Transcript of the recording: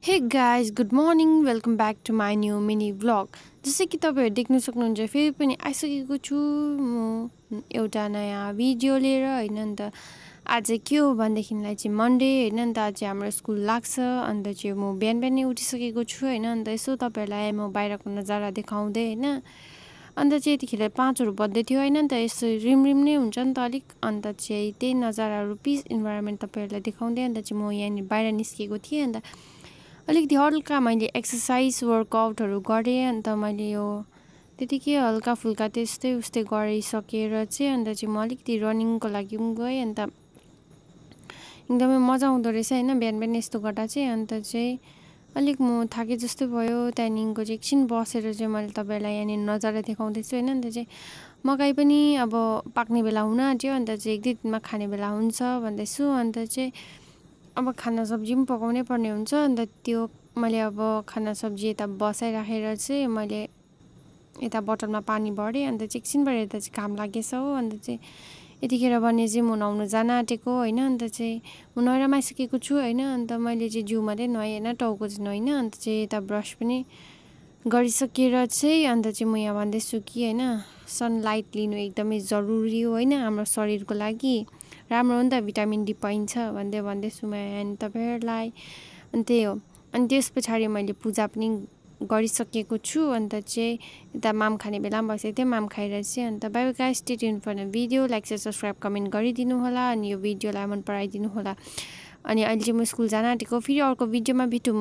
हे guys good morning welcome back to my new mini vlog. जस्तै कि तपाईँहरू देख्न सक्नुहुन्छ फेरि पनि आइसकेको छु म एउटा नयाँ भिडियो लिएर होइन। अन्त आज के हो भनेदेखिलाई चाहिँ मन्डे होइन। अन्त आज हाम्रो स्कुल लाग्छ। अन्त चाहिँ म बिहान बिहानै उठिसकेको छु होइन। अन्त यसो तपाईँहरूलाई म बाहिरको नजारा देखाउँदै होइन। अन्त चाहिँ यतिखेर 5 बज्दै थियो होइन। अन्त यसो रिमरिम नै हुन्छ नि त अलिक। अन्त चाहिँ त्यही नजाराहरू पिस इन्भाइरोमेन्ट तपाईँहरूलाई देखाउँदै अन्त चाहिँ म यहाँनिर बाहिर निस्केको थिएँ। अन्त अलिकति हल्का मैले एक्सर्साइज वर्कआउटहरू गरेँ। अन्त मैले यो त्यतिकै हल्का फुल्का त्यस्तै उस्तै गरिसकेर चाहिँ अन्त चाहिँ म अलिकति रनिङको लागि पनि गएँ। अन्त एकदमै मजा आउँदो रहेछ होइन बिहान बिहान यस्तो गर्दा चाहिँ। अन्त चाहिँ अलिक म थाके जस्तो भयो। त्यहाँदेखिको चाहिँ एकछिन बसेर चाहिँ मैले तपाईँहरूलाई यहाँनिर नजारा देखाउँदैछु होइन। अन्त चाहिँ मकै पनि अब पाक्ने बेला हुन आँट्यो। अन्त चाहिँ एक दुई दिनमा खाने बेला हुन्छ भन्दैछु। अन्त चाहिँ अब खाना सब्जी पनि पकाउनै पर्ने हुन्छ। अन्त त्यो मैले अब खाना सब्जी यता बसाइराखेर चाहिँ मैले यता बोतलमा पानी भरेँ। अन्त चाहिँ एकछिनबाट यता चाहिँ घाम लागेछ हो। अन्त चाहिँ यतिखेर भने चाहिँ म नुहाउनु जान आँटेको होइन। अन्त चाहिँ म नुहाएर पनि आइसकेको छु होइन। अन्त मैले चाहिँ जिउ मात्रै नुहाएँ होइन, टाउको चाहिँ नुहाइनँ। अन्त चाहिँ यता ब्रस पनि गरिसकेर चाहिँ अन्त चाहिँ म यहाँ भन्दैछु कि होइन सनलाइट लिनु एकदमै जरुरी हो होइन हाम्रो शरीरको लागि। राम्रो हो नि त, भिटामिन डी पाइन्छ भन्दैछु म यहाँ तपाईँहरूलाई। अनि त्यही हो। अनि त्यस पछाडि मैले पूजा पनि गरिसकेको छु। अन्त चाहिँ यता माम खाने बेला पनि भइसकेको थियो, माम खाएर चाहिँ अन्त bye bye guys, stay tuned for the video. Like share subscribe comment गरिदिनु होला। अनि यो भिडियोलाई मन पराइदिनु होला। अनि अहिले चाहिँ म स्कुल जान आँटेको, फेरि अर्को भिडियोमा भेटौँ।